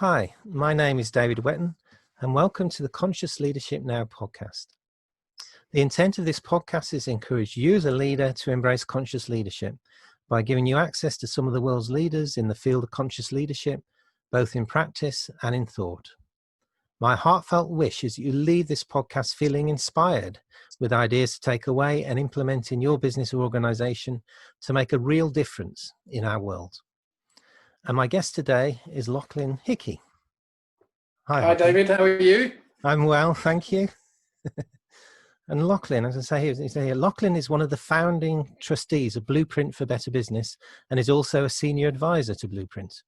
Hi, my name is David Wetton, and welcome to the Conscious Leadership Now podcast. The intent of this podcast is to encourage you as a leader to embrace conscious leadership by giving you access to some of the world's leaders in the field of conscious leadership, both in practice and in thought. My heartfelt wish is that you leave this podcast feeling inspired with ideas to take away and implement in your business or organization to make a real difference in our world. And my guest today is Loughlin Hickey. Hi, David. How are you? I'm well, thank you. And Loughlin, as I say here, Loughlin is one of the founding trustees of Blueprint for Better Business and is also a senior advisor to Blueprint.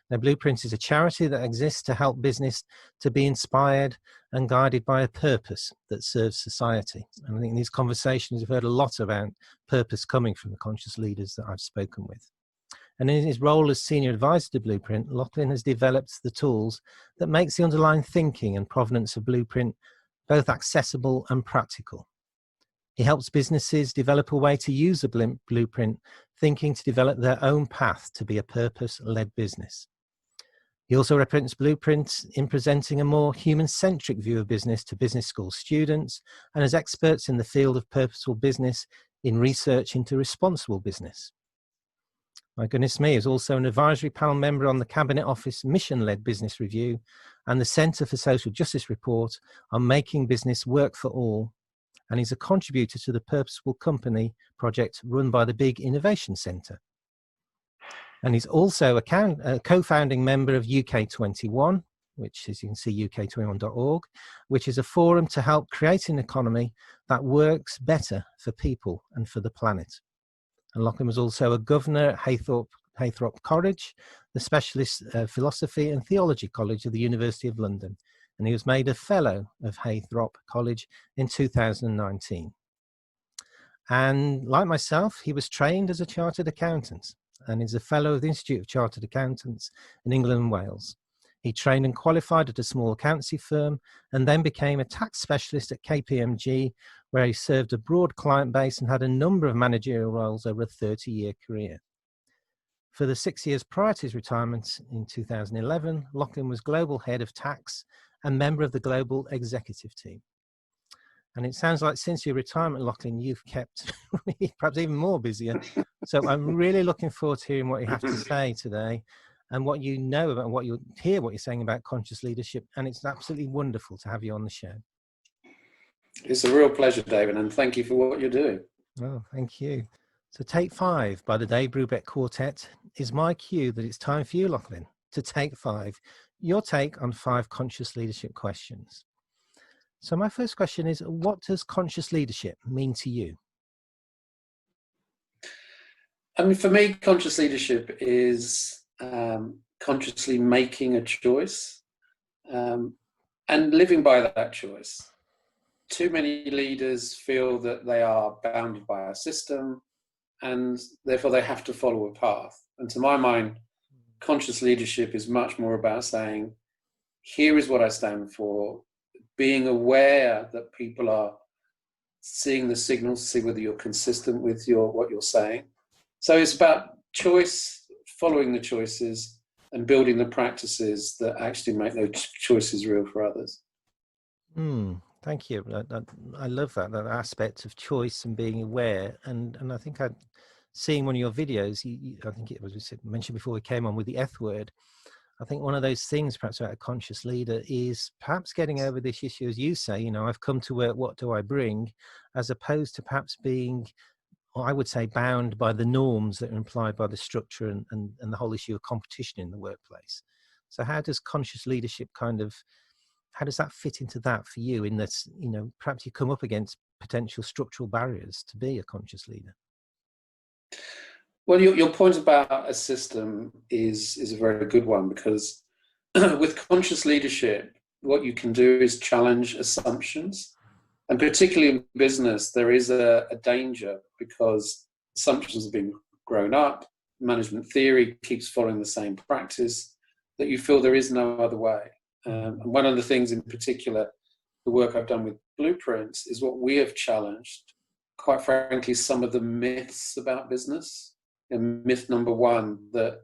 Now, Blueprint is a charity that exists to help business to be inspired and guided by a purpose that serves society. And I think in these conversations, we've heard a lot about purpose coming from the conscious leaders that I've spoken with. And in his role as senior advisor to Blueprint, Loughlin has developed the tools that makes the underlying thinking and provenance of Blueprint both accessible and practical. He helps businesses develop a way to use the Blueprint thinking to develop their own path to be a purpose-led business. He also represents Blueprint in presenting a more human-centric view of business to business school students and as experts in the field of purposeful business in research into responsible business. My goodness me, is also an advisory panel member on the Cabinet Office Mission-Led Business Review and the Centre for Social Justice Report on Making Business Work for All, and he's a contributor to the Purposeful Company project run by the Big Innovation Centre. And he's also a co-founding member of UK21, which, as you can see, uk21.org, which is a forum to help create an economy that works better for people and for the planet. And Loughlin was also a governor at Haythorpe College, the specialist philosophy and theology college of the University of London. And he was made a fellow of Haythorpe College in 2019. And like myself, he was trained as a chartered accountant and is a fellow of the Institute of Chartered Accountants in England and Wales. He trained and qualified at a small accountancy firm and then became a tax specialist at KPMG, where he served a broad client base and had a number of managerial roles over a 30-year career. For the 6 years prior to his retirement in 2011, Loughlin was global head of tax and member of the global executive team. And it sounds like since your retirement, Loughlin, you've kept perhaps even more busier. So I'm really looking forward to hearing what you have to say today and what you know about what you're saying about conscious leadership. And it's absolutely wonderful to have you on the show. It's a real pleasure, David, and thank you for what you're doing. Oh, thank you. So Take 5 by the Dave Brubeck Quartet is my cue that it's time for you, Loughlin, to take 5, your take on 5 conscious leadership questions. So my first question is, what does conscious leadership mean to you? I mean, for me, conscious leadership is consciously making a choice and living by that choice. Too many leaders feel that they are bounded by a system and therefore they have to follow a path. And to my mind, conscious leadership is much more about saying, here is what I stand for, being aware that people are seeing the signals to see whether you're consistent with what you're saying. So it's about choice, following the choices, and building the practices that actually make those choices real for others. Thank you. I love that aspect of choice and being aware. And I think I've seen one of your videos, I think it was mentioned before we came on with the F word. I think one of those things perhaps about a conscious leader is perhaps getting over this issue, as you say, I've come to work, what do I bring? As opposed to perhaps being, I would say, bound by the norms that are implied by the structure and the whole issue of competition in the workplace. So how does conscious leadership how does that fit into that for you in that, perhaps you come up against potential structural barriers to be a conscious leader? Well, your point about a system is a very good one, because with conscious leadership, what you can do is challenge assumptions. And particularly in business, there is a danger because assumptions have been grown up, management theory keeps following the same practice, that you feel there is no other way. And one of the things in particular, the work I've done with Blueprint, is what we have challenged, quite frankly, some of the myths about business. And myth number one, that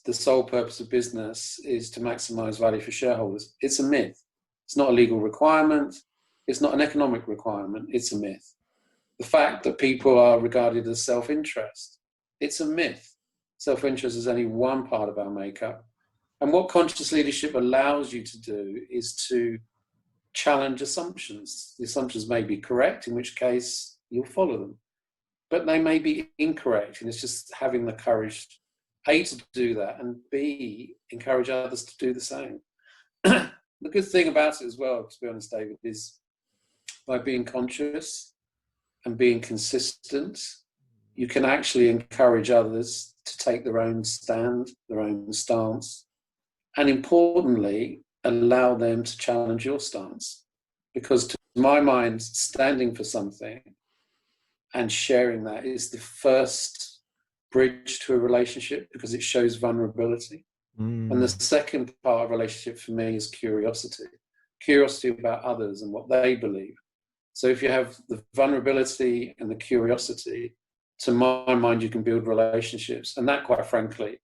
the sole purpose of business is to maximize value for shareholders. It's a myth. It's not a legal requirement. It's not an economic requirement. It's a myth. The fact that people are regarded as self-interest, it's a myth. Self-interest is only one part of our makeup. And what conscious leadership allows you to do is to challenge assumptions. The assumptions may be correct, in which case you'll follow them, but they may be incorrect. And it's just having the courage, A, to do that, and B, encourage others to do the same. The good thing about it as well, to be honest, David, is by being conscious and being consistent, you can actually encourage others to take their own stand, their own stance, and importantly, allow them to challenge your stance. Because to my mind, standing for something and sharing that is the first bridge to a relationship, because it shows vulnerability. And the second part of relationship for me is curiosity. Curiosity about others and what they believe. So if you have the vulnerability and the curiosity, to my mind, you can build relationships. And that, quite frankly,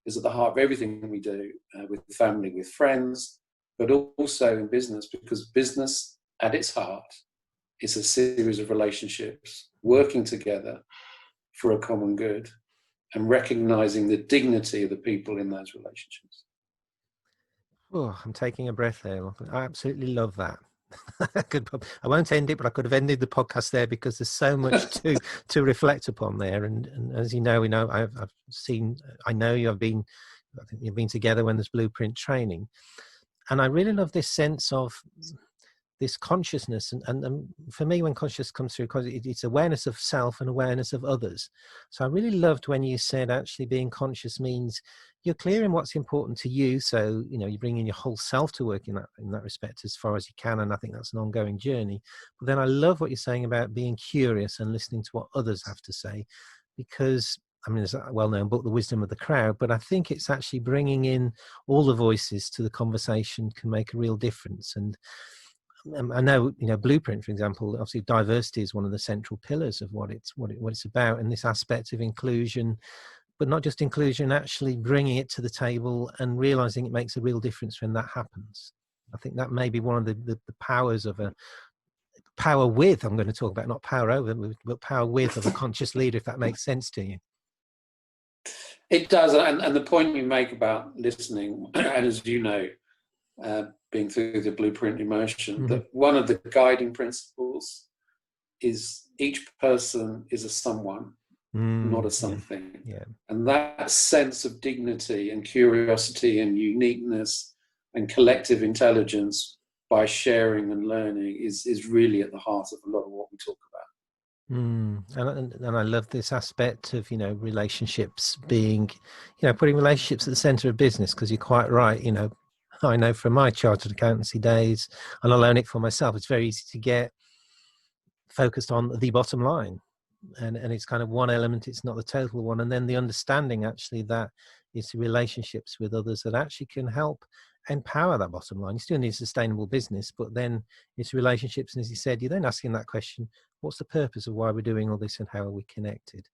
is at the heart of everything we do with family, with friends, but also in business, because business at its heart is a series of relationships working together for a common good and recognizing the dignity of the people in those relationships. Oh, I'm taking a breath there. I absolutely love that. I won't end it, but I could have ended the podcast there, because there's so much to reflect upon there. And as you know, I know I think you've been together when there's Blueprint training, and I really love this sense of this consciousness. And for me, when consciousness comes through, because it's awareness of self and awareness of others. So I really loved when you said actually being conscious means you're clear in what's important to you. So, you bring in your whole self to work in that respect as far as you can. And I think that's an ongoing journey. But then I love what you're saying about being curious and listening to what others have to say, because there's a well-known book, The Wisdom of the Crowd, but I think it's actually bringing in all the voices to the conversation can make a real difference. And I know, Blueprint, for example, obviously diversity is one of the central pillars of what it's about, and this aspect of inclusion, but not just inclusion, actually bringing it to the table and realizing it makes a real difference when that happens. I think that may be one of the powers of a power with, I'm going to talk about not power over, but power with of a conscious leader, if that makes sense to you. It does, and the point you make about listening, and as you know, being through the Blueprint immersion, that one of the guiding principles is each person is a someone, not a something. Yeah. And that sense of dignity and curiosity and uniqueness and collective intelligence by sharing and learning is really at the heart of a lot of what we talk about. And I love this aspect of, relationships being, putting relationships at the center of business, because you're quite right. I know from my chartered accountancy days, and I'll own it for myself, it's very easy to get focused on the bottom line. And it's kind of one element, it's not the total one. And then the understanding actually that it's relationships with others that actually can help empower that bottom line. You still need a sustainable business, but then it's relationships. And as you said, you're then asking that question, what's the purpose of why we're doing all this and how are we connected?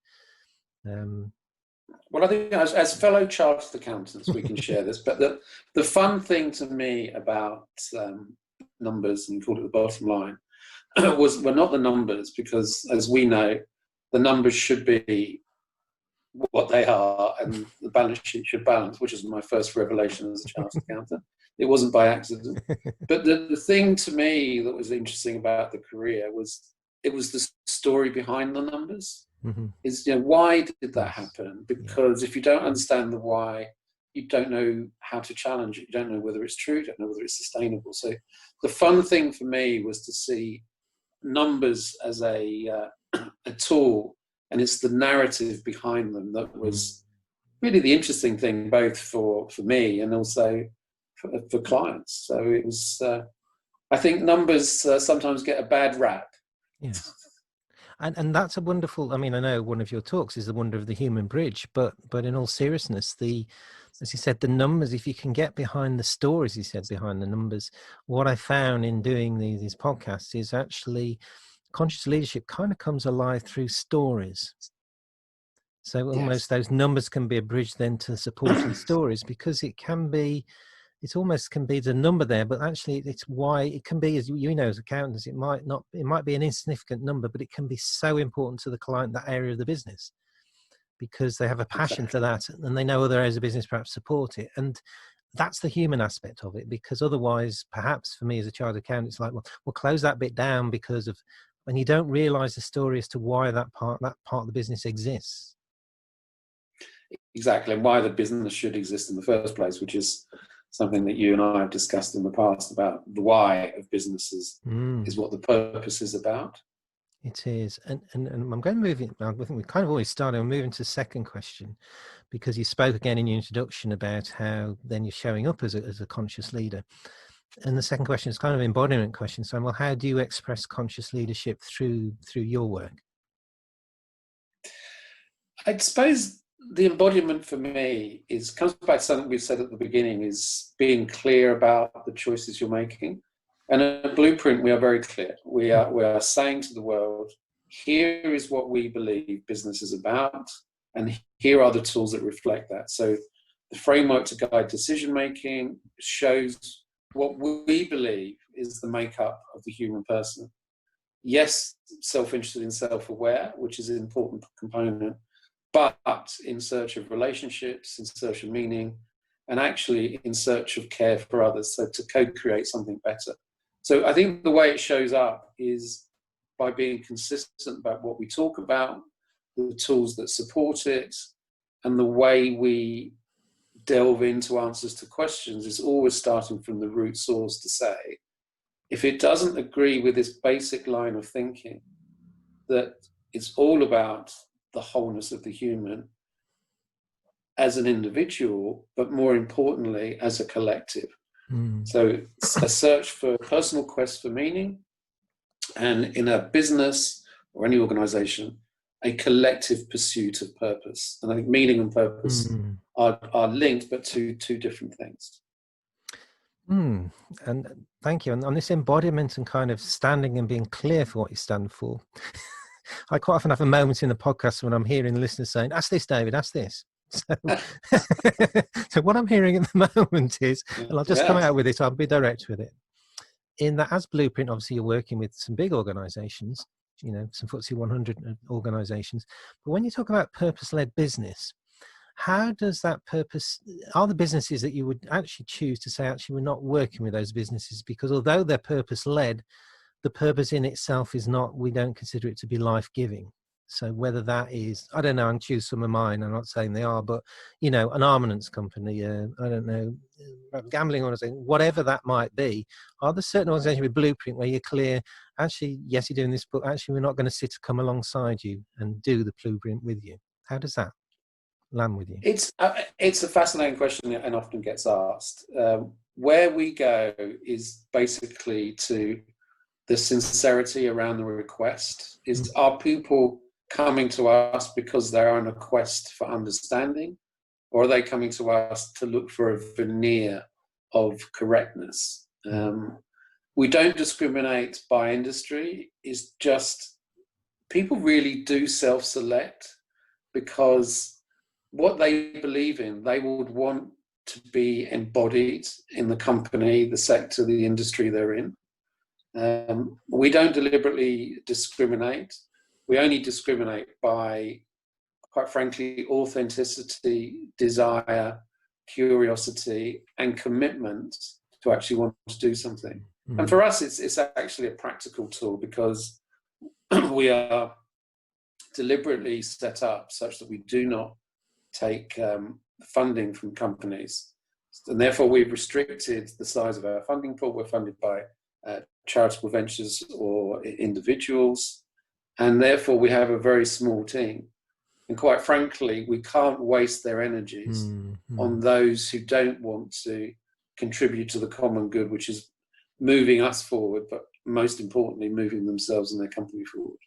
Well, I think as fellow chartered accountants, we can share this, but the fun thing to me about numbers, and you called it the bottom line, were not the numbers, because as we know, the numbers should be what they are and the balance sheet should balance, which is my first revelation as a chartered accountant. It wasn't by accident. But the thing to me that was interesting about the career was it was the story behind the numbers. Is why did that happen? Because if you don't understand the why, you don't know how to challenge it. You don't know whether it's true. You don't know whether it's sustainable. So the fun thing for me was to see numbers as a tool, and it's the narrative behind them that was really the interesting thing, both for me and also for clients. So it was. I think numbers sometimes get a bad rap. Yeah. And that's a wonderful, I know one of your talks is the wonder of the human bridge, but in all seriousness, as you said, the numbers, if you can get behind the stories, you said, behind the numbers, what I found in doing these podcasts is actually conscious leadership kind of comes alive through stories. So Yes. almost those numbers can be a bridge then to supporting stories, because it can be, it almost can be the number there, but actually it's why it can be, as you know, as accountants, it might be an insignificant number, but it can be so important to the client, that area of the business, because they have a passion for that, and they know other areas of business perhaps support it. And that's the human aspect of it, because otherwise, perhaps for me as a chartered accountant, it's like, well, we'll close that bit down because of, when you don't realize the story as to why that part of the business exists. Exactly, and why the business should exist in the first place, which is something that you and I have discussed in the past, about the why of businesses is what the purpose is about. It is. And I'm going to move it. I think we kind of always started. I'm moving to the second question, because you spoke again in your introduction about how then you're showing up as a conscious leader. And the second question is kind of an embodiment question. So, well, how do you express conscious leadership through your work? I suppose the embodiment for me comes back to something we've said at the beginning, is being clear about the choices you're making. And at Blueprint, we are very clear. We are saying to the world, here is what we believe business is about, and here are the tools that reflect that. So the framework to guide decision making shows what we believe is the makeup of the human person. Yes, self-interested and self-aware, which is an important component, but in search of relationships, in search of meaning, and actually in search of care for others, so to co-create something better. So I think the way it shows up is by being consistent about what we talk about, the tools that support it, and the way we delve into answers to questions is always starting from the root source to say, if it doesn't agree with this basic line of thinking, that it's all about the wholeness of the human as an individual, but more importantly, as a collective. So a search for personal quest for meaning, and in a business or any organization, a collective pursuit of purpose. And I think meaning and purpose are linked, but two different things. And thank you. And on this embodiment and kind of standing and being clear for what you stand for, I quite often have a moment in the podcast when I'm hearing the listeners saying, ask this, David, ask this. So what I'm hearing at the moment is, and I'll just come out with it, I'll be direct with it, in that as Blueprint, obviously you're working with some big organizations, you know, some FTSE 100 organizations, but when you talk about purpose-led business, how does that purpose, are the businesses that you would actually choose to say, actually, we're not working with those businesses because although they're purpose-led, the purpose in itself is not, we don't consider it to be life-giving. So whether that is, I don't know, and choose some of mine, I'm not saying they are, but, you know, an armaments company, I don't know, gambling organization, whatever that might be, are there certain organizations with Blueprint where you're clear, actually, yes, you're doing this, but actually we're not going to come alongside you and do the Blueprint with you? How does that land with you? It's a fascinating question and often gets asked. Where we go is basically to the sincerity around the request. Are people coming to us because they're on a quest for understanding, or are they coming to us to look for a veneer of correctness? We don't discriminate by industry. It's just people really do self-select because what they believe in, they would want to be embodied in the company, the sector, the industry they're in. We don't deliberately discriminate. We only discriminate by, quite frankly, authenticity, desire, curiosity, and commitment to actually want to do something. And for us, it's actually a practical tool because we are deliberately set up such that we do not take funding from companies. And therefore, we've restricted the size of our funding pool. We're funded by charitable ventures or individuals, and therefore we have a very small team. And quite frankly, we can't waste their energies on those who don't want to contribute to the common good, which is moving us forward, but most importantly, moving themselves and their company forward.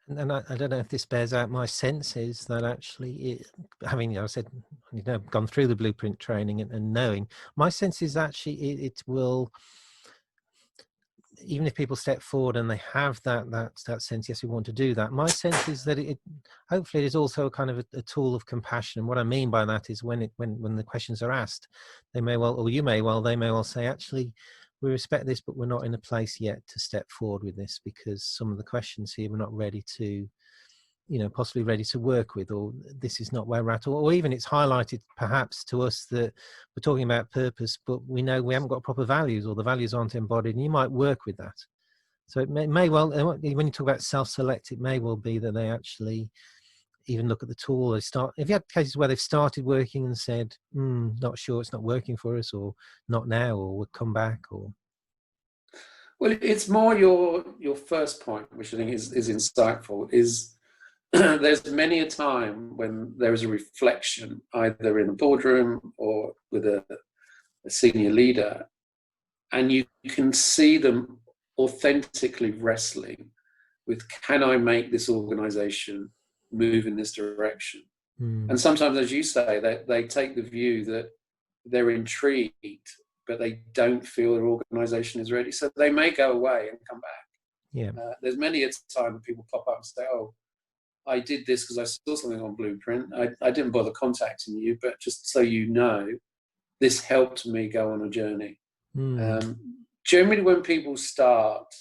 And I don't know if this bears out, my sense is that actually, having, you know, I said, you know, gone through the Blueprint training and knowing, my sense is actually it will, even if people step forward and they have that sense, yes, we want to do that. My sense is that it hopefully it is also a kind of a tool of compassion. And what I mean by that is when the questions are asked, they may well, or you may well, they may well say, actually, we respect this, but we're not in a place yet to step forward with this because some of the questions here we're not ready to, possibly ready to work with, or this is not where we're at, or even it's highlighted perhaps to us that we're talking about purpose, but we know we haven't got proper values, or the values aren't embodied, and you might work with that. So it may well, when you talk about self-select, it may well be that they actually even look at the tool. They start, if you had cases where they've started working and said, not sure, it's not working for us, or not now, or we'll come back, or... Well, it's more your first point, which I think is insightful, is there's many a time when there is a reflection, either in a boardroom or with a senior leader, and you can see them authentically wrestling with, can I make this organization move in this direction? And sometimes, as you say, they take the view that they're intrigued, but they don't feel their organization is ready. So they may go away and come back. Yeah. There's many a time when people pop up and say, oh, I did this because I saw something on Blueprint. I didn't bother contacting you, but just so you know, this helped me go on a journey. Generally, when people start,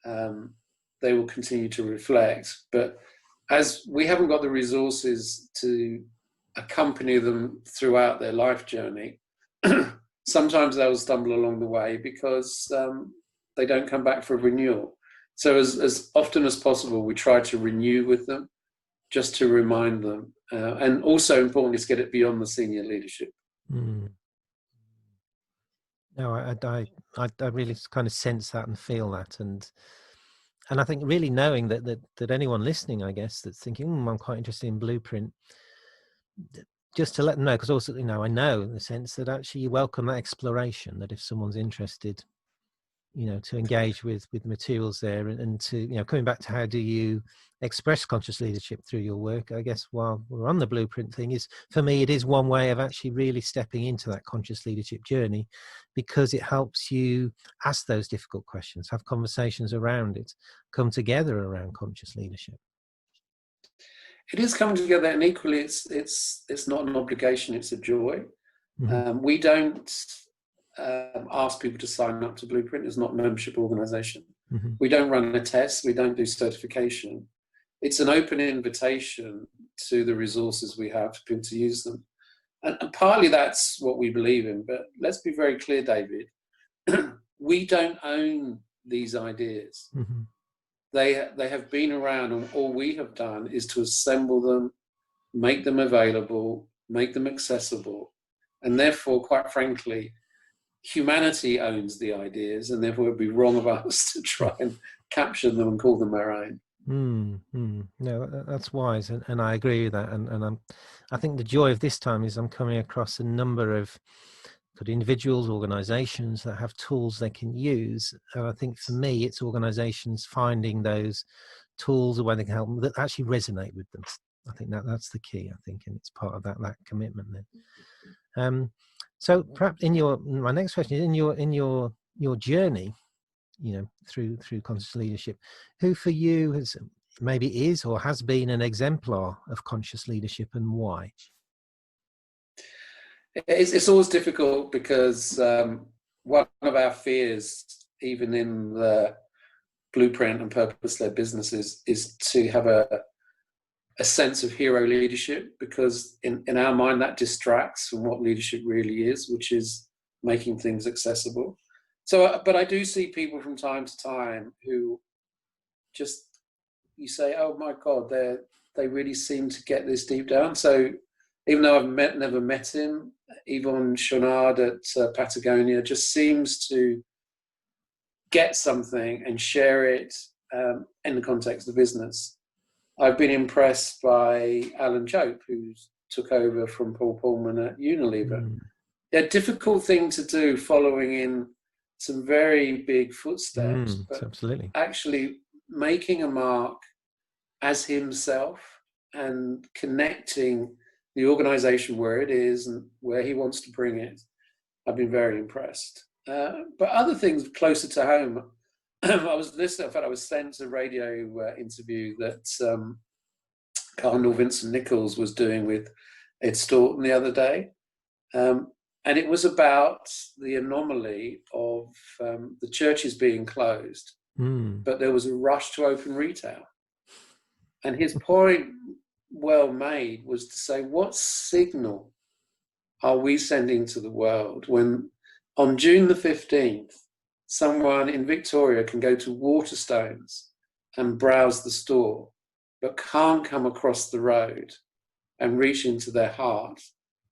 they will continue to reflect. But as we haven't got the resources to accompany them throughout their life journey, sometimes they'll stumble along the way because they don't come back for a renewal. So as often as possible, we try to renew with them, just to remind them. And also important is get it beyond the senior leadership. No, I really kind of sense that and feel that. And I think really knowing that anyone listening, I guess, that's thinking, I'm quite interested in Blueprint, just to let them know, because also, I know in the sense that actually you welcome that exploration, that if someone's interested, to engage with materials there, and to, coming back to how do you express conscious leadership through your work, I guess while we're on the Blueprint thing, is for me, it is one way of actually really stepping into that conscious leadership journey, because it helps you ask those difficult questions, have conversations around it, come together around conscious leadership. It is coming together, and equally it's not an obligation, it's a joy. We don't ask people to sign up to Blueprint. It's not a membership organization. We don't run a test. We don't do certification. It's an open invitation to the resources we have for people to use them. And partly that's what we believe in. But let's be very clear, David. We don't own these ideas. They have been around, and all we have done is to assemble them, make them available, make them accessible. And therefore, quite frankly, humanity owns the ideas, and therefore it would be wrong of us to try and capture them and call them our own. No, that's wise, and I agree with that. And I think the joy of this time is I'm coming across a number of good individuals, organizations that have tools they can use. And I think for me, it's organizations finding those tools, or where they can help them, that actually resonate with them. I think that's the key, I think, and it's part of that commitment then. So perhaps my next question is, in your journey, through conscious leadership, who for you is or has been an exemplar of conscious leadership, and why? It's always difficult, because one of our fears, even in the Blueprint and purpose-led businesses, is to have a sense of hero leadership, because in our mind that distracts from what leadership really is, which is making things accessible. So, but I do see people from time to time who just, you say, oh my God, they really seem to get this deep down. So even though I've never met him, Yvonne Chouinard at Patagonia just seems to get something and share it in the context of business. I've been impressed by Alan Jope, who took over from Paul Pullman at Unilever. A difficult thing to do, following in some very big footsteps, but absolutely, actually making a mark as himself and connecting the organization where it is and where he wants to bring it. I've been very impressed. But other things closer to home, I was listening. In fact, I was sent a radio interview that Cardinal Vincent Nichols was doing with Ed Staunton the other day. And it was about the anomaly of the churches being closed, but there was a rush to open retail. And his point, well made, was to say, what signal are we sending to the world when on June the 15th, someone in Victoria can go to Waterstones and browse the store, but can't come across the road and reach into their heart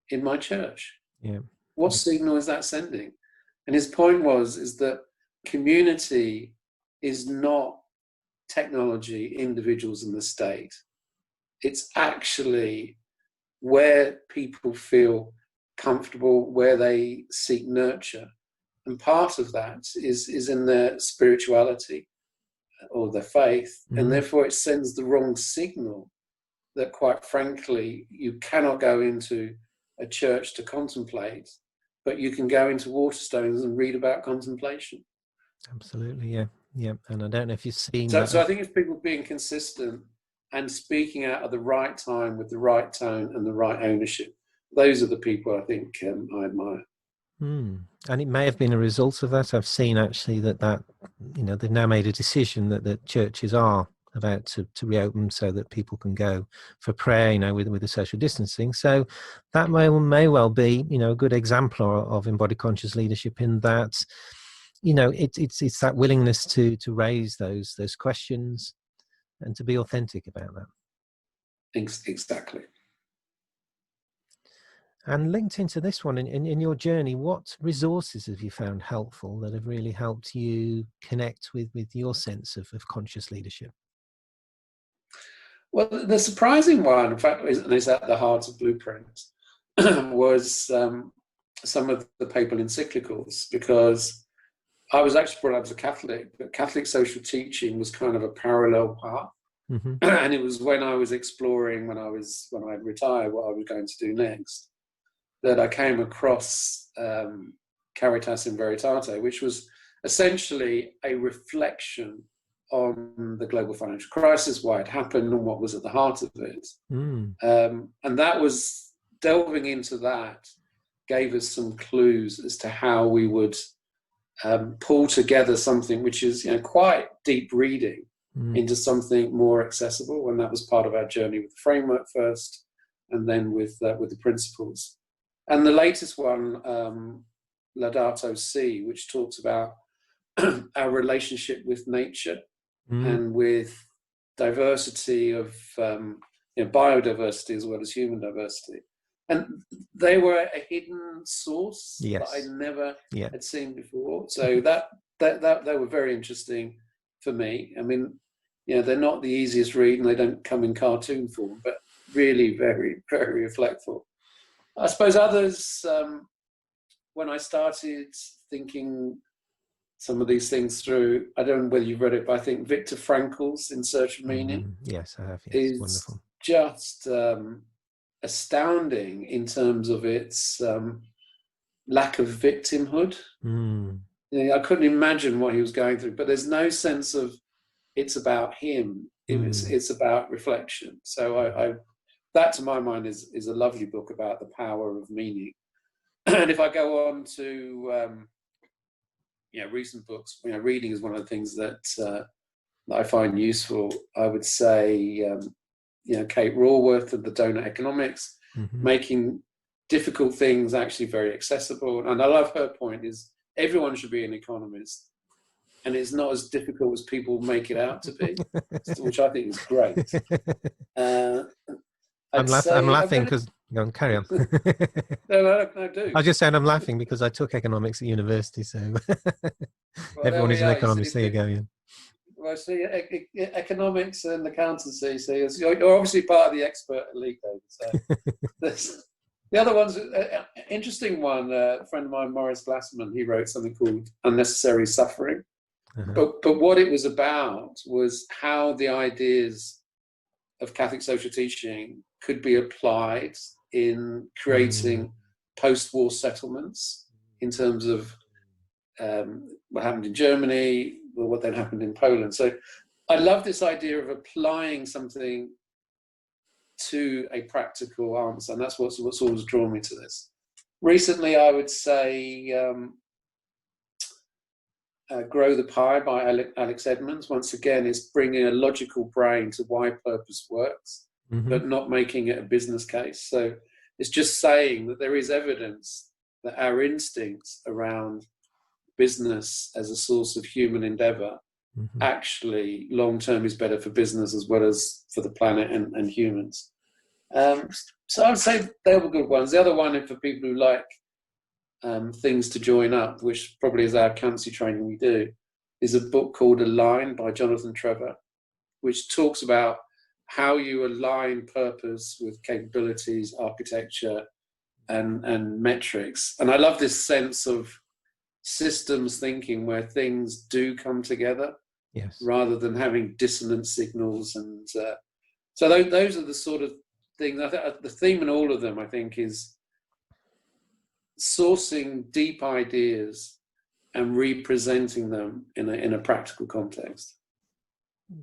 in my church? Yeah. What signal is that sending? And his point is that community is not technology, individuals, and the state. It's actually where people feel comfortable, where they seek nurture. And part of that is in their spirituality or their faith. And therefore it sends the wrong signal that, quite frankly, you cannot go into a church to contemplate, but you can go into Waterstones and read about contemplation. Absolutely, yeah. Yeah, and I don't know if you've seen So, that. so I think it's people being consistent and speaking out at the right time with the right tone and the right ownership. Those are the people I think I admire. And it may have been a result of that. I've seen actually that they've now made a decision that churches are about to reopen so that people can go for prayer, with the social distancing. So that may well be, a good example of embodied conscious leadership, in that, it's that willingness to raise those questions and to be authentic about that. Exactly. And linked into this one, in your journey, what resources have you found helpful that have really helped you connect with your sense of conscious leadership? Well, the surprising one, in fact, is at the heart of Blueprint, was some of the papal encyclicals, because I was actually brought up as a Catholic, but Catholic social teaching was kind of a parallel path. And it was when I was exploring, when I'd retired, what I was going to do next, that I came across Caritas in Veritate, which was essentially a reflection on the global financial crisis, why it happened, and what was at the heart of it. And that was, delving into that gave us some clues as to how we would pull together something which is quite deep reading into something more accessible. And that was part of our journey with the framework first, and then with the principles. And the latest one, Laudato Si, which talks about our relationship with nature and with diversity of biodiversity as well as human diversity. And they were a hidden source that I never had seen before. So that they were very interesting for me. I mean, they're not the easiest read, and they don't come in cartoon form, but really very, very reflectful. I suppose others, when I started thinking some of these things through, I don't know whether you've read it, but I think Viktor Frankl's In Search of Meaning yes, I have. Yes, is wonderful. Just astounding in terms of its lack of victimhood. I couldn't imagine what he was going through, but there's no sense of it's about him. It's about reflection. So I that, to my mind, is a lovely book about the power of meaning. And if I go on to recent books, reading is one of the things that I find useful. I would say Kate Raworth and the Donut Economics, making difficult things actually very accessible. And I love her point is everyone should be an economist, and it's not as difficult as people make it out to be, which I think is great. I'm laughing because go on, carry on. No, do. I was just saying I'm laughing because I took economics at university, so everyone is an economist. There you go. Yeah. Well, see, economics and accountancy. See, you're obviously part of the expert elite, David. So the other one's an interesting one. A friend of mine, Maurice Glassman, he wrote something called Unnecessary Suffering. But what it was about was how the ideas of Catholic social teaching could be applied in creating post-war settlements, in terms of what happened in Germany, what then happened in Poland. So I love this idea of applying something to a practical answer, and that's what's always drawn me to this. Recently, I would say Grow the Pie by Alex Edmonds. Once again, is bringing a logical brain to why purpose works, but not making it a business case. So it's just saying that there is evidence that our instincts around business as a source of human endeavor actually long-term is better for business as well as for the planet and humans. So I would say they were good ones. The other one, for people who like things to join up, which probably is our accountancy training we do, is a book called Align by Jonathan Trevor, which talks about how you align purpose with capabilities, architecture, and metrics. And I love this sense of systems thinking where things do come together, yes, rather than having dissonant signals. And so those are the sort of things. I think the theme in all of them, I think, is sourcing deep ideas and representing them in a practical context.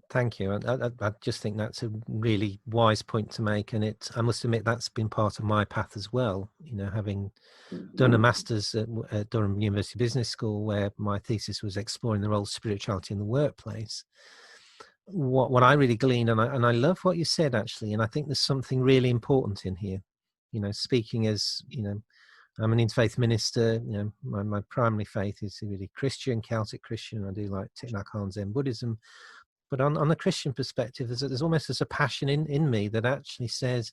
Thank you. I just think that's a really wise point to make, and I must admit that's been part of my path as well. You know, having done a master's at Durham University Business School, where my thesis was exploring the role of spirituality in the workplace. What I really gleaned, and I love what you said actually, and I think there's something really important in here. You know, speaking as, you know, I'm an interfaith minister. You know, my primary faith is really Christian, Celtic Christian. I do like Thich Nhat Hanh Zen Buddhism. But on the Christian perspective, there's almost a passion in me that actually says,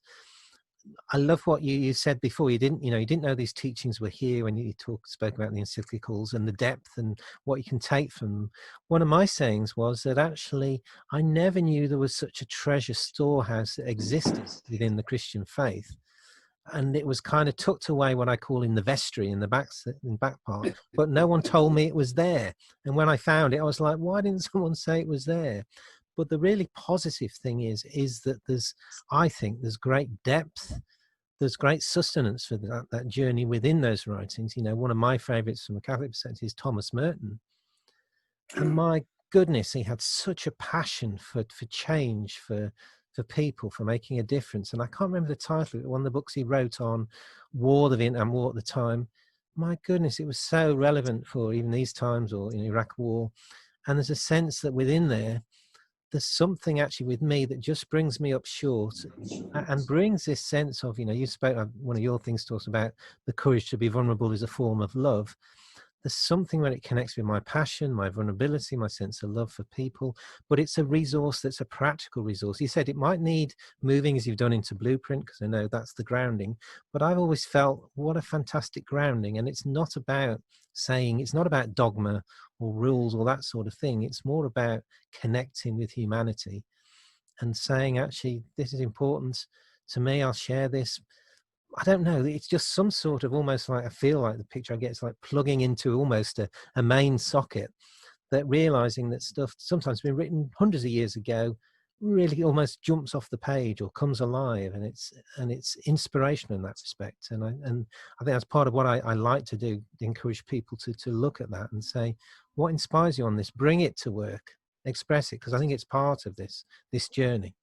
I love what you said before. You didn't know these teachings were here when you spoke about the encyclicals and the depth and what you can take from them. One of my sayings was that actually I never knew there was such a treasure storehouse that existed within the Christian faith. And it was kind of tucked away, what I call in the vestry in the back part, but no one told me it was there. And when I found it, I was like, why didn't someone say it was there? But the really positive thing is that I think there's great depth, there's great sustenance for that journey within those writings. You know, one of my favorites from a Catholic perspective is Thomas Merton. And my goodness, he had such a passion for change, for people, for making a difference. And I can't remember the title of it, one of the books he wrote on war, the Vietnam War at the time. My goodness, it was so relevant for even these times, or in Iraq War. And there's a sense that within there's something actually with me that just brings me up short and brings this sense of, you know, you spoke, one of your things talks about the courage to be vulnerable is a form of love. There's something when it connects with my passion, my vulnerability, my sense of love for people, but it's a resource that's a practical resource. You said it might need moving as you've done into Blueprint, because I know that's the grounding, but I've always felt what a fantastic grounding. And it's not about dogma or rules or that sort of thing. It's more about connecting with humanity and saying, actually, this is important to me. I'll share this. I don't know. It's just some sort of almost like, I feel like the picture I get is like plugging into almost a main socket, that realizing that stuff sometimes been written hundreds of years ago really almost jumps off the page or comes alive, and it's inspirational in that respect. And I think that's part of what I like to do, encourage people to look at that and say, what inspires you on this? Bring it to work, express it, because I think it's part of this journey.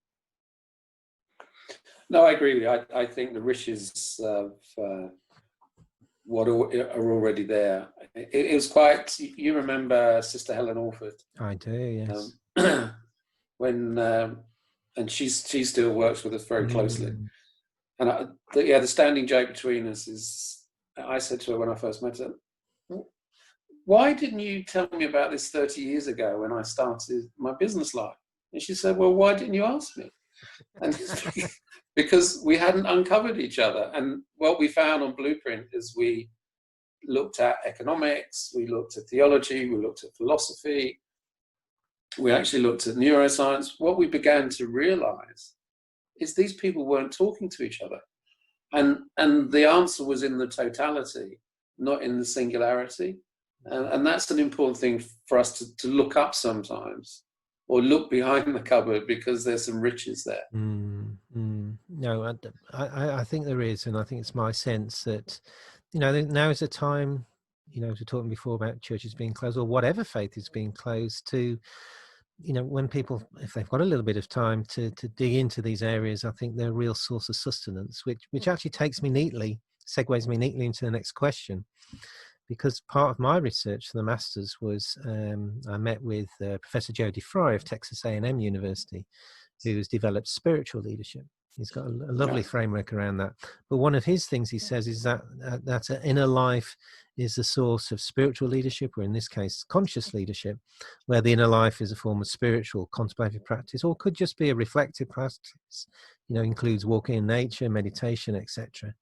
No, I agree with you. I think the riches of what are already there. It was quite. You remember Sister Helen Orford? I do, yes. And she still works with us very closely. And the standing joke between us is, I said to her when I first met her, "Why didn't you tell me about this 30 years ago when I started my business life?" And she said, "Well, why didn't you ask me?" And because we hadn't uncovered each other. And what we found on Blueprint is we looked at economics, we looked at theology, we looked at philosophy, we actually looked at neuroscience. What we began to realize is these people weren't talking to each other. And the answer was in the totality, not in the singularity. And that's an important thing for us to look up sometimes, or look behind the cupboard, because there's some riches there. No, I think there is, and I think it's my sense that, you know, now is a time, you know, as we were talking before about churches being closed, or whatever faith is being closed, to, you know, when people, if they've got a little bit of time to dig into these areas, I think they're a real source of sustenance, which actually segues me neatly into the next question. Because part of my research for the Masters was I met with Professor Jody Fry of Texas A&M University, who's developed spiritual leadership. He's got a lovely framework around that. But one of his things he says is that an inner life is a source of spiritual leadership, or in this case, conscious leadership, where the inner life is a form of spiritual contemplative practice, or could just be a reflective practice, you know, includes walking in nature, meditation, etc.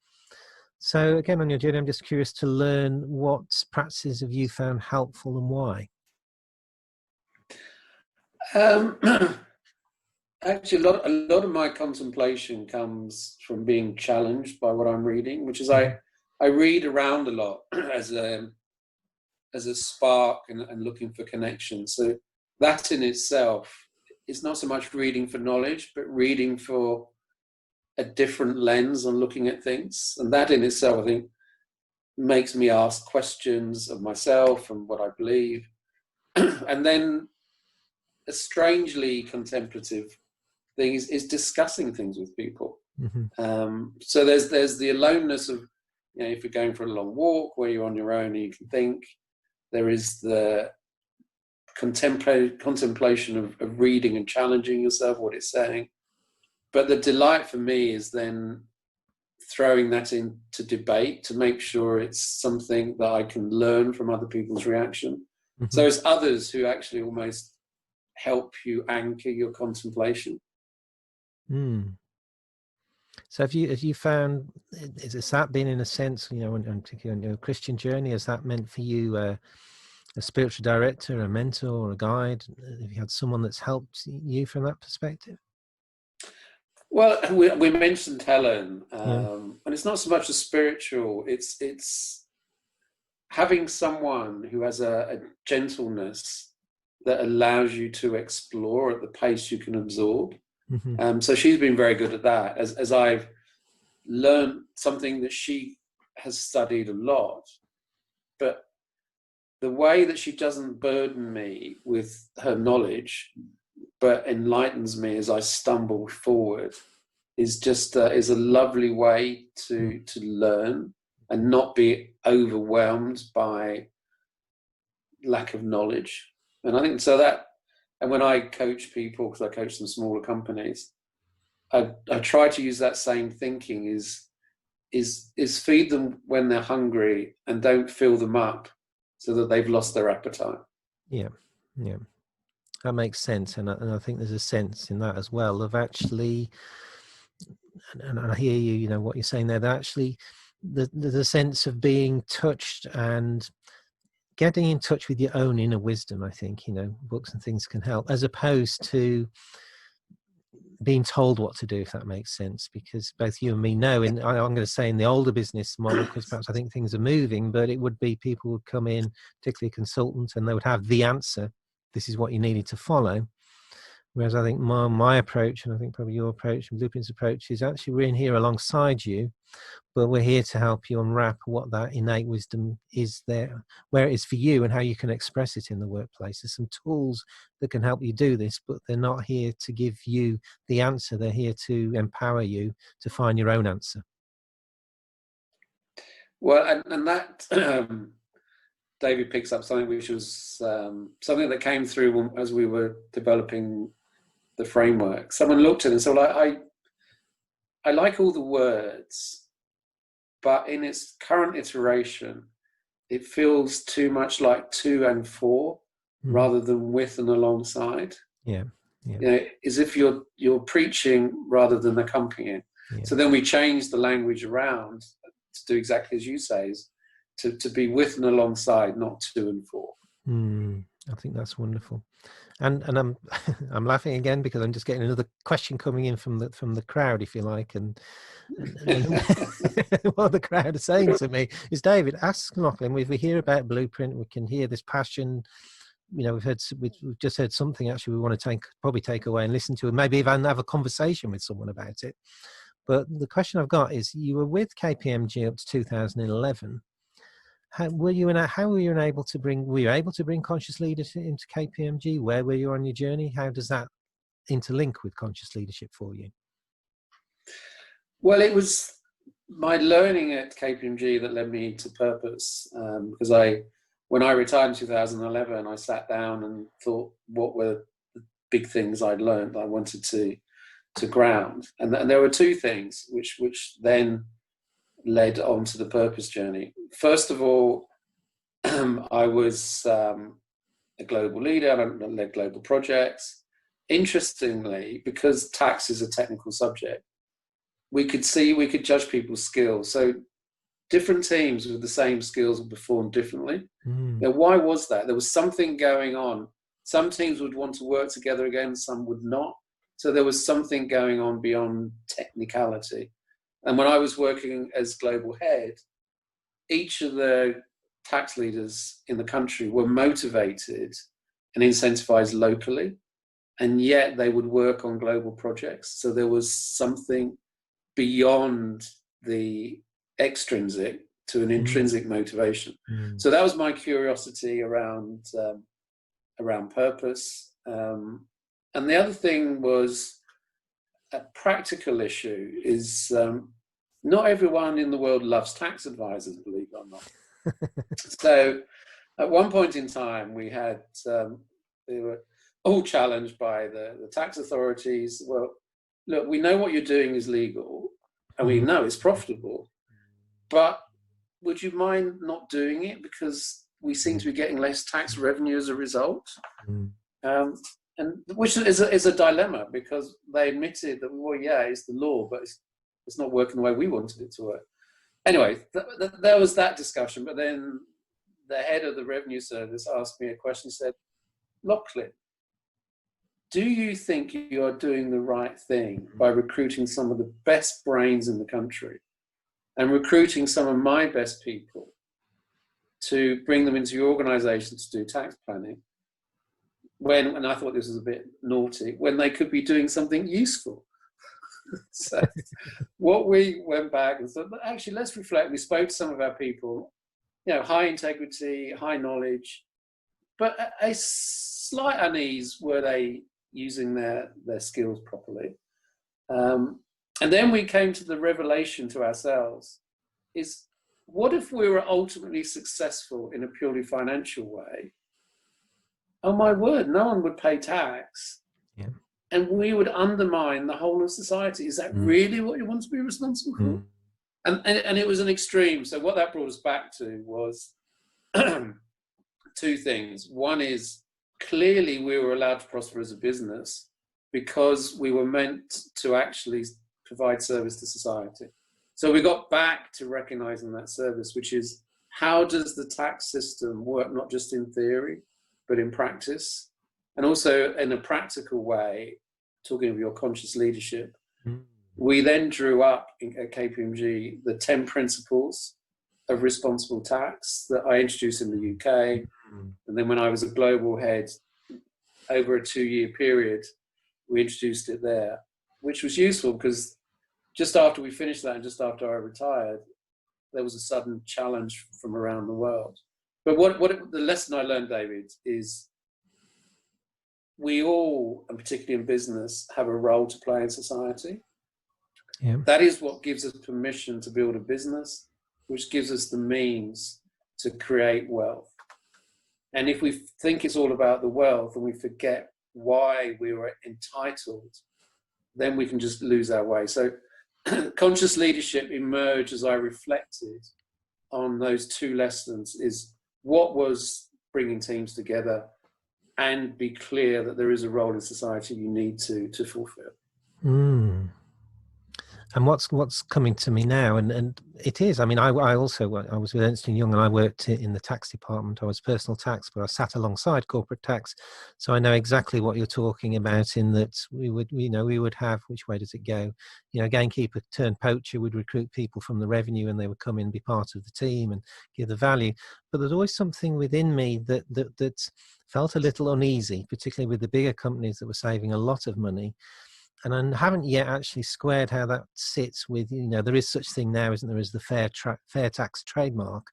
So again, on your journey, I'm just curious to learn what practices have you found helpful and why? Actually, a lot of my contemplation comes from being challenged by what I'm reading, which is I read around a lot as a spark and looking for connections. So that in itself is not so much reading for knowledge, but reading for a different lens on looking at things. And that in itself, I think, makes me ask questions of myself and what I believe. And then a strangely contemplative thing is discussing things with people. So there's the aloneness of, you know, if you're going for a long walk where you're on your own and you can think. There is the contemplation of reading and challenging yourself, what it's saying. But the delight for me is then throwing that into debate to make sure it's something that I can learn from other people's reaction. So it's others who actually almost help you anchor your contemplation. So have you found, is that been, in a sense, you know, and particularly on your Christian journey, has that meant for you a spiritual director, a mentor, or a guide? Have you had someone that's helped you from that perspective? Well, we mentioned Helen, and it's not so much a spiritual, it's having someone who has a gentleness that allows you to explore at the pace you can absorb. So she's been very good at that, as I've learned something that she has studied a lot. But the way that she doesn't burden me with her knowledge, but enlightens me as I stumble forward, is just is a lovely way to learn and not be overwhelmed by lack of knowledge. And I think so that, and when I coach people, because I coach some smaller companies, I try to use that same thinking, is feed them when they're hungry and don't fill them up so that they've lost their appetite. Yeah. That makes sense. And I think there's a sense in that as well of actually, and I hear you, you know, what you're saying there, that actually the sense of being touched and getting in touch with your own inner wisdom. I think, you know, books and things can help, as opposed to being told what to do, if that makes sense, because both you and me know, and I'm going to say in the older business model, because perhaps I think things are moving, but it would be people would come in, particularly consultants, and they would have the answer. This is what you needed to follow. Whereas I think my approach, and I think probably your approach and Blueprint's approach, is actually we're in here alongside you, but we're here to help you unwrap what that innate wisdom is there, where it is for you, and how you can express it in the workplace. There's some tools that can help you do this, but they're not here to give you the answer. They're here to empower you to find your own answer. Well, and that David picks up something which was something that came through as we were developing the framework. Someone looked at it and said, well, I like all the words, but in its current iteration, it feels too much like to and for, rather than with and alongside. Yeah. You know, as if you're preaching rather than accompanying. Yeah. So then we changed the language around to do exactly as you say, is to be with and alongside, not to and for. I think that's wonderful. And I'm I'm laughing again because I'm just getting another question coming in from the crowd, if you like, and what the crowd are saying to me is, David, ask Loughlin. We hear about Blueprint, we can hear this passion. You know, we've just heard something actually we want to probably take away and listen to, and maybe even have a conversation with someone about it. But the question I've got is, you were with KPMG up to 2011. How were you able to bring conscious leadership into KPMG? Where were you on your journey? How does that interlink with conscious leadership for you? Well, it was my learning at KPMG that led me to purpose, because when I retired in 2011, I sat down and thought, what were the big things I'd learned that I wanted to ground, and there were two things which then led on to the purpose journey. First of all, I was a global leader and I led global projects. Interestingly, because tax is a technical subject, we could judge people's skills. So different teams with the same skills would perform differently. Now, why was that? There was something going on. Some teams would want to work together again, some would not. So there was something going on beyond technicality. And when I was working as global head, each of the tax leaders in the country were motivated and incentivized locally, and yet they would work on global projects. So there was something beyond the extrinsic to an intrinsic motivation. So that was my curiosity around purpose. And the other thing was a practical issue is not everyone in the world loves tax advisors, believe it or not. So at one point in time, we had, they were all challenged by the tax authorities. Well, look, we know what you're doing is legal and we know it's profitable, but would you mind not doing it because we seem to be getting less tax revenue as a result? And which is a dilemma, because they admitted that, well, yeah, it's the law, but it's not working the way we wanted it to work. Anyway, there was that discussion, but then the head of the revenue service asked me a question, said, Loughlin, do you think you are doing the right thing by recruiting some of the best brains in the country and recruiting some of my best people to bring them into your organization to do tax planning? And I thought this was a bit naughty, when they could be doing something useful. So what we went back and said, actually, let's reflect. We spoke to some of our people, high integrity, high knowledge, but a slight unease, were they using their skills properly? And then we came to the revelation to ourselves is, what if we were ultimately successful in a purely financial way? Oh my word, no one would pay tax. Yeah. And we would undermine the whole of society. Is that really what you want to be responsible for? And it was an extreme. So what that brought us back to was two things. One is, clearly we were allowed to prosper as a business because we were meant to actually provide service to society. So we got back to recognizing that service, which is, how does the tax system work, not just in theory, but in practice? And also in a practical way, talking of your conscious leadership, we then drew up at KPMG the 10 principles of responsible tax that I introduced in the UK. And then when I was a global head, over a 2-year period, we introduced it there, which was useful because just after we finished that and just after I retired, there was a sudden challenge from around the world. But the lesson I learned, David, is we all, and particularly in business, have a role to play in society. Yeah. That is what gives us permission to build a business, which gives us the means to create wealth. And if we think it's all about the wealth and we forget why we were entitled, then we can just lose our way. So conscious leadership emerged as I reflected on those two lessons, is what was bringing teams together, and be clear that there is a role in society you need to fulfill. And what's coming to me now, and it is, I mean, I was with Ernst & Young, and I worked in the tax department. I was personal tax, but I sat alongside corporate tax, so I know exactly what you're talking about, in that we would have, which way does it go? Gamekeeper turned poacher would recruit people from the revenue, and they would come in and be part of the team and give the value. But there's always something within me that felt a little uneasy, particularly with the bigger companies that were saving a lot of money. And I haven't yet actually squared how that sits with, there is such thing now, isn't there, as the fair tax trademark.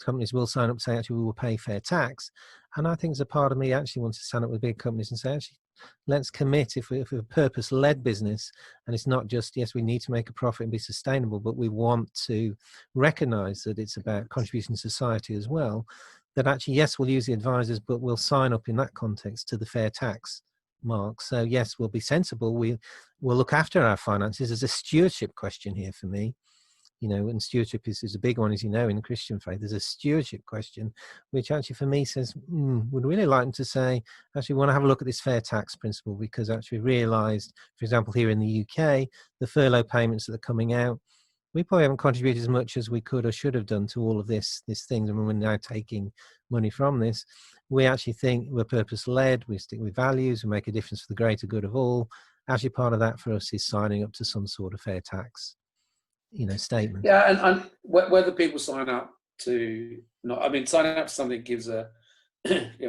companies will sign up saying, actually, we will pay fair tax. And I think there's a part of me actually wants to stand up with big companies and say, actually, let's commit, if we're a purpose-led business, and it's not just, yes, we need to make a profit and be sustainable, but we want to recognize that it's about contributing to society as well, that actually, yes, we'll use the advisors, but we'll sign up in that context to the fair tax mark. So yes, we'll be sensible. We'll look after our finances. There's a stewardship question here for me. And stewardship is a big one, as you know, in the Christian faith. There's a stewardship question, which actually for me says, would really like them to say, actually, we want to have a look at this fair tax principle, because actually realised, for example, here in the UK, the furlough payments that are coming out, we probably haven't contributed as much as we could or should have done to all of this things. I mean, we're now taking money from this. We actually think we're purpose-led, we stick with values, we make a difference for the greater good of all. Actually, part of that for us is signing up to some sort of fair tax statement. Yeah, and whether people sign up to signing up to something gives an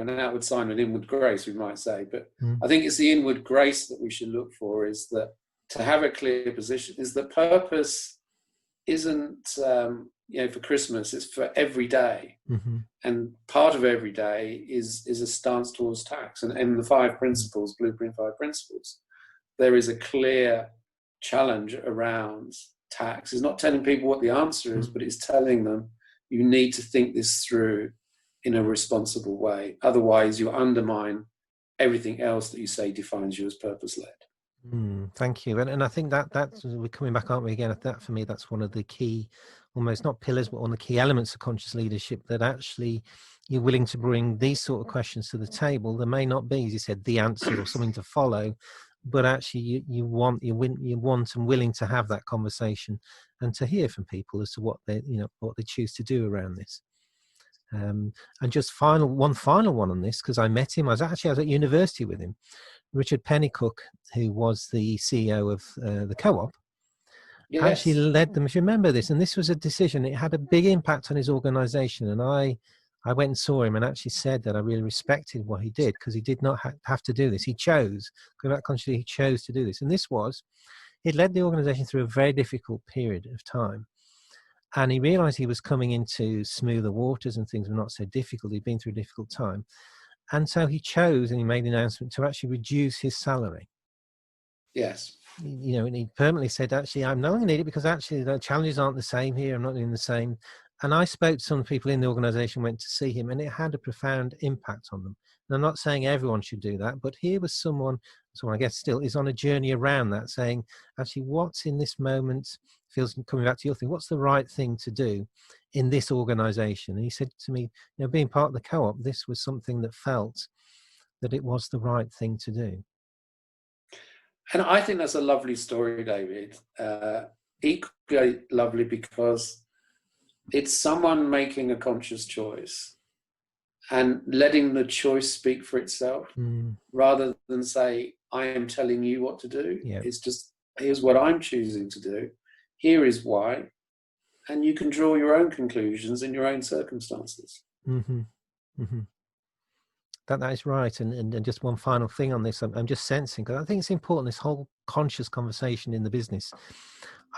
outward sign, an inward grace, we might say. But I think it's the inward grace that we should look for, is that to have a clear position, is that purpose isn't for Christmas, it's for every day. And part of every day is a stance towards tax. And in the 5 principles, Blueprint 5 principles, there is a clear challenge around tax. Is not telling people what the answer is, but it's telling them you need to think this through in a responsible way. Otherwise, you undermine everything else that you say defines you as purpose-led. Thank you. And I think that's we're coming back, aren't we, again? That for me, that's one of the key, almost not pillars, but one of the key elements of conscious leadership, that actually you're willing to bring these sort of questions to the table. There may not be, as you said, the answer or something to follow, but actually you want and willing to have that conversation and to hear from people as to what they choose to do around this. And just one final one on this, because I met him. I was at university with him. Richard Pennycook, who was the CEO of the Co-op, actually led them. If you remember this, and this was a decision, it had a big impact on his organisation. And I went and saw him and actually said that I really respected what he did, because he did not have to do this. He chose, going back consciously, he chose to do this. And it led the organisation through a very difficult period of time. And he realised he was coming into smoother waters and things were not so difficult. He'd been through a difficult time. And so he chose, and he made an announcement to actually reduce his salary. Yes. And he permanently said, actually, I'm not going to need it, because actually the challenges aren't the same here. I'm not doing the same. And I spoke to some people in the organisation, went to see him, and it had a profound impact on them. And I'm not saying everyone should do that, but here was someone I guess still is on a journey around that, saying, actually, what's in this moment feels, coming back to your thing, what's the right thing to do in this organisation? And he said to me, being part of the Co-op, this was something that felt that it was the right thing to do. And I think that's a lovely story, David. Equally lovely because it's someone making a conscious choice and letting the choice speak for itself, rather than say, I am telling you what to do. It's just, here's what I'm choosing to do. Here is why. And you can draw your own conclusions in your own circumstances. That is right. And just one final thing on this, I'm just sensing, because I think it's important, this whole conscious conversation in the business.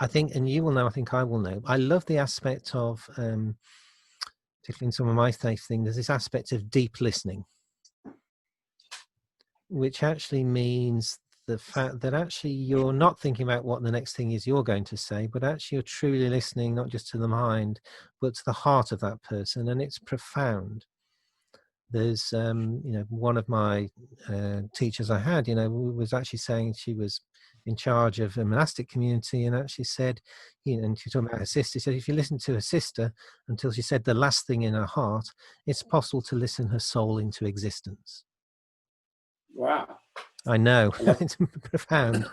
I think, and you will know, I think I will know, I love the aspect of, particularly in some of my faith things, there's this aspect of deep listening, which actually means the fact that actually you're not thinking about what the next thing is you're going to say, but actually you're truly listening, not just to the mind, but to the heart of that person. And it's profound. There's, one of my teachers I had, was actually saying, she was in charge of a monastic community, and actually said, and she talking about her sister, she said, if you listen to her sister until she said the last thing in her heart, it's possible to listen her soul into existence. Wow. I know. It's profound.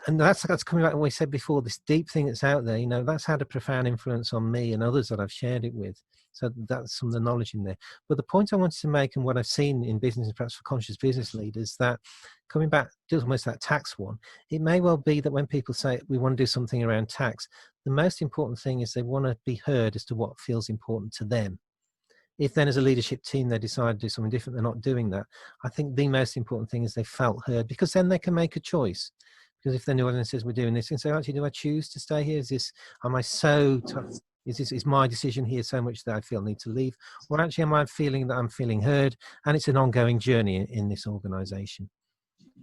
And that's coming back to what we said before, this deep thing that's out there, that's had a profound influence on me and others that I've shared it with. So that's some of the knowledge in there. But the point I wanted to make, and what I've seen in business, and perhaps for conscious business leaders, that coming back to almost that tax one, it may well be that when people say we want to do something around tax, the most important thing is they want to be heard as to what feels important to them. If then as a leadership team they decide to do something different, they're not doing that. I think the most important thing is they felt heard, because then they can make a choice. Because if the new audience says we're doing this, and say, actually, do I choose to stay here? Am I so Is my decision here so much that I feel I need to leave? Or actually am I feeling that I'm feeling heard, and it's an ongoing journey in this organization?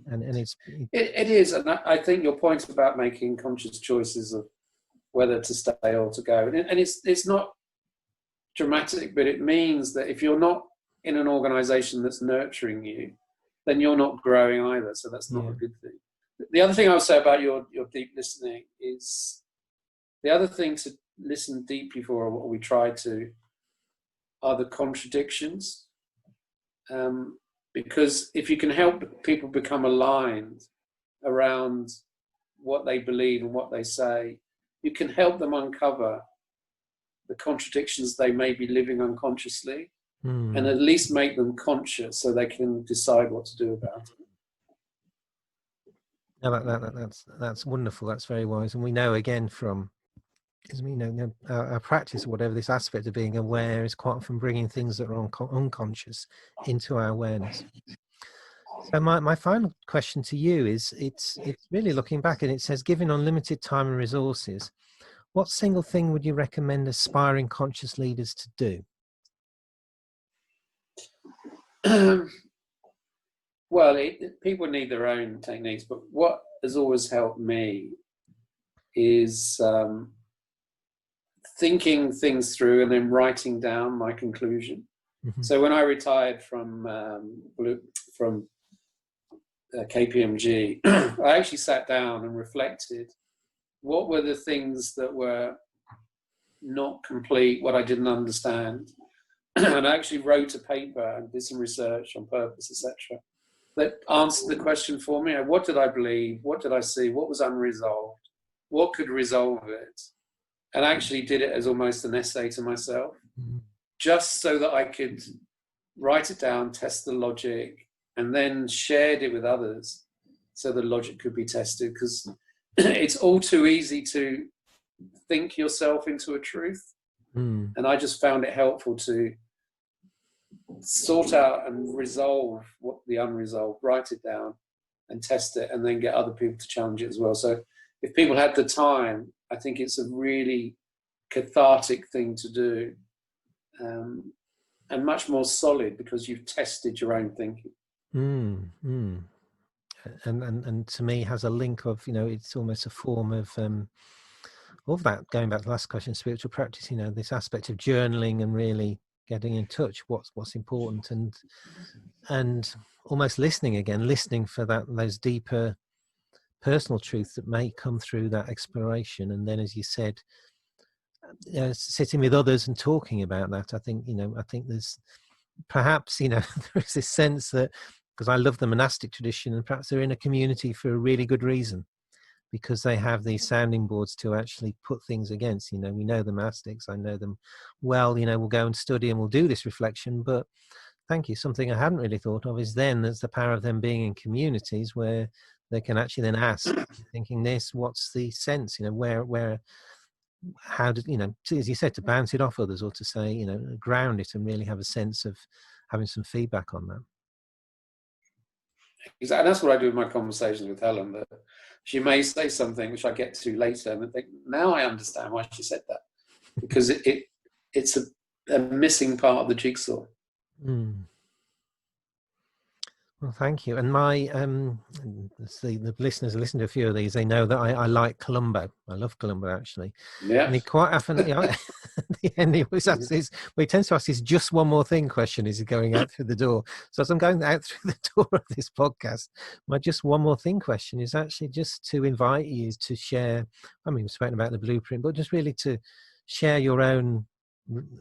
And it is. And I think your point about making conscious choices of whether to stay or to go, and it's not dramatic, but it means that if you're not in an organization that's nurturing you, then you're not growing either. So that's not a good thing. The other thing I would say about your deep listening is the other thing to listen deeply for, or what we try to, are the contradictions. Because if you can help people become aligned around what they believe and what they say, you can help them uncover the contradictions they may be living unconsciously, and at least make them conscious so they can decide what to do about it. No, that's wonderful. That's very wise. And we know again from, because we know our practice, or whatever, this aspect of being aware is quite often bringing things that are unconscious into our awareness. So my final question to you is, it's really looking back, and it says, given unlimited time and resources, what single thing would you recommend aspiring conscious leaders to do? Well, people need their own techniques, but what has always helped me is thinking things through and then writing down my conclusion. So when I retired from KPMG, I actually sat down and reflected what were the things that were not complete, what I didn't understand, and I actually wrote a paper and did some research on purpose, etc., that answered the question for me. What did I believe? What did I see? What was unresolved? What could resolve it? And I actually did it as almost an essay to myself, just so that I could write it down, test the logic, and then shared it with others so the logic could be tested. Because it's all too easy to think yourself into a truth. And I just found it helpful to sort out and resolve what the unresolved, write it down and test it, and then get other people to challenge it as well. So if people had the time, I think it's a really cathartic thing to do, and much more solid because you've tested your own thinking. And to me has a link of, it's almost a form of that, going back to the last question, spiritual practice, this aspect of journaling and really getting in touch what's important, and almost listening for those deeper personal truths that may come through that exploration. And then, as you said, sitting with others and talking about that. I think there's perhaps there is this sense that, because I love the monastic tradition, and perhaps they're in a community for a really good reason, because they have these sounding boards to actually put things against. We know the monastics, I know them well, we'll go and study and we'll do this reflection, but thank you, something I hadn't really thought of is then there's the power of them being in communities where they can actually then ask, thinking this, what's the sense, how did, as you said, to bounce it off others, or to say, ground it and really have a sense of having some feedback on that. Exactly. And that's what I do in my conversations with Helen, that she may say something which I get to later and I think, now I understand why she said that, because it's a missing part of the jigsaw. Well, thank you. And the listeners who listen to a few of these, they know that I like Columbo. I love Columbo, actually. Yeah. And he quite often, at the end, he always asks he tends to ask this just one more thing question as he's going out through the door. So as I'm going out through the door of this podcast, my just one more thing question is actually just to invite you to share. We've spoken about the blueprint, but just really to share your own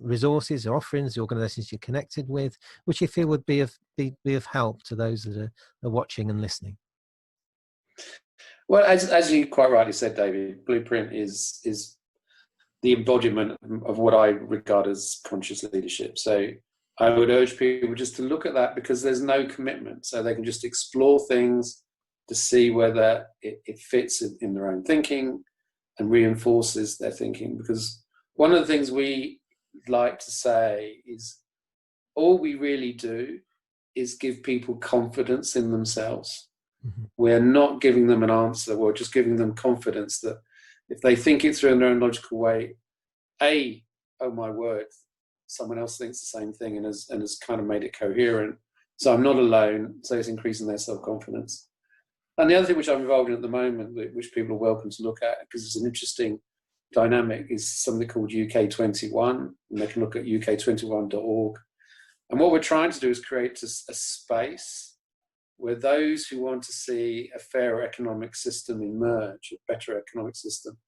resources, offerings, the organizations you're connected with, which you feel would be of help to those that are watching and listening. Well, as you quite rightly said, David, Blueprint is the embodiment of what I regard as conscious leadership. So I would urge people just to look at that, because there's no commitment, so they can just explore things to see whether it fits in their own thinking and reinforces their thinking. Because one of the things we like to say is, all we really do is give people confidence in themselves. We're not giving them an answer, we're just giving them confidence that if they think it through in their own logical way oh my word, someone else thinks the same thing and has kind of made it coherent. So I'm not alone. So it's increasing their self-confidence. And the other thing which I'm involved in at the moment, which people are welcome to look at, because it's an interesting dynamic, is something called UK21, and they can look at uk21.org. And what we're trying to do is create a space where those who want to see a fairer economic system emerge, a better economic system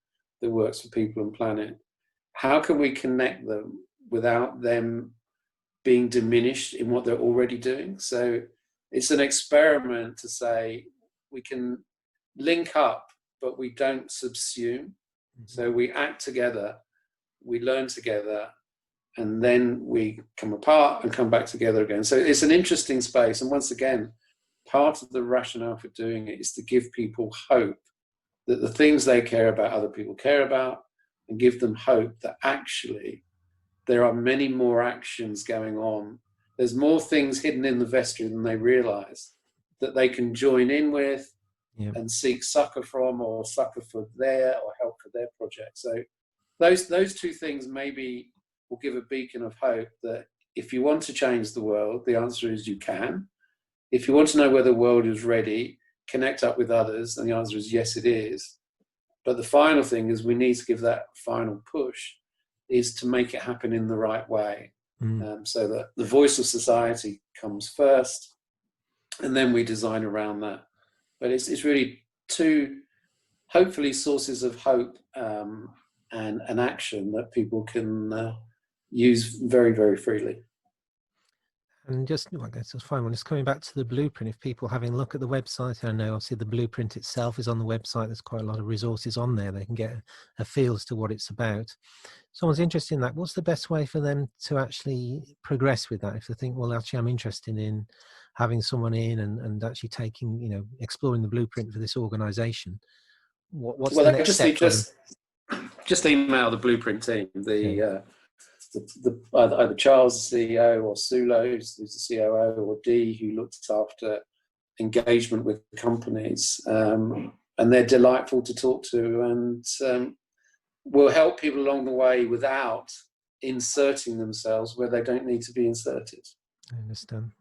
that works for people and planet, how can we connect them without them being diminished in what they're already doing? So it's an experiment to say we can link up, but we don't subsume. So we act together, we learn together, and then we come apart and come back together again. So it's an interesting space. And once again, part of the rationale for doing it is to give people hope that the things they care about, other people care about, and give them hope that actually there are many more actions going on. There's more things hidden in the vestry than they realize that they can join in with and seek succor from, or succor for their, or help for their project. So those two things maybe will give a beacon of hope that if you want to change the world, the answer is you can. If you want to know whether the world is ready, connect up with others, and the answer is yes, it is. But the final thing is we need to give that final push, is to make it happen in the right way, so that the voice of society comes first, and then we design around that. But it's really two, hopefully, sources of hope and action that people can use very, very freely. And just, I guess it's fine. Well, just coming back to the blueprint, if people having a look at the website, I know obviously the blueprint itself is on the website. There's quite a lot of resources on there. They can get a feel as to what it's about. Someone's interested in that. What's the best way for them to actually progress with that? If they think, well, actually, I'm interested in having someone in and actually taking, exploring the blueprint for this organization. What's the next step for them? Just email the blueprint team. Either Charles, the CEO, or Sulo, who's the COO, or Dee, who looks after engagement with companies. And they're delightful to talk to, and will help people along the way without inserting themselves where they don't need to be inserted. I understand.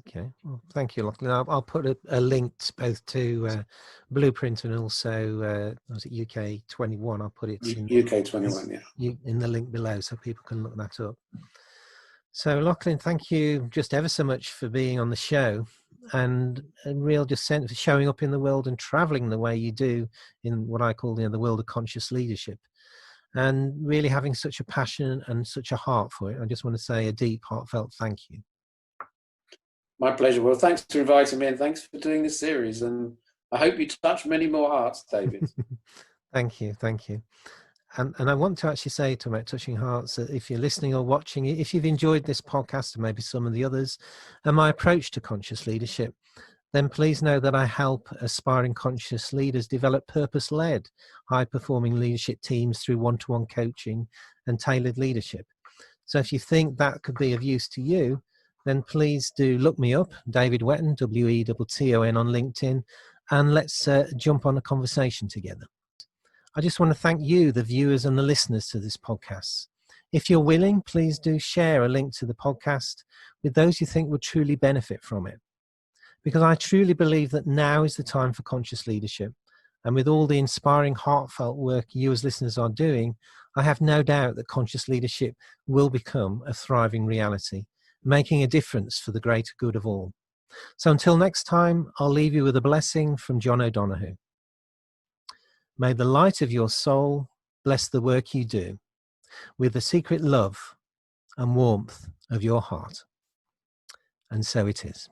Okay, well, thank you, Loughlin. I'll put a link both to Blueprint and also was it UK21? I'll put it in UK21, in the link below so people can look that up. So, Loughlin, thank you just ever so much for being on the show, and a real just sense of showing up in the world and traveling the way you do in what I call the world of conscious leadership, and really having such a passion and such a heart for it. I just want to say a deep, heartfelt thank you. My pleasure. Well, thanks for inviting me, and thanks for doing this series. And I hope you touch many more hearts, David. Thank you. And I want to actually say to about Touching Hearts that if you're listening or watching, if you've enjoyed this podcast and maybe some of the others and my approach to conscious leadership, then please know that I help aspiring conscious leaders develop purpose-led, high-performing leadership teams through one-to-one coaching and tailored leadership. So if you think that could be of use to you, then please do look me up, David Wetton, W-E-T-T-O-N on LinkedIn, and let's jump on a conversation together. I just want to thank you, the viewers and the listeners to this podcast. If you're willing, please do share a link to the podcast with those you think would truly benefit from it. Because I truly believe that now is the time for conscious leadership. And with all the inspiring, heartfelt work you as listeners are doing, I have no doubt that conscious leadership will become a thriving reality, making a difference for the greater good of all. So until next time, I'll leave you with a blessing from John O'Donoghue. May the light of your soul bless the work you do with the secret love and warmth of your heart. And so it is.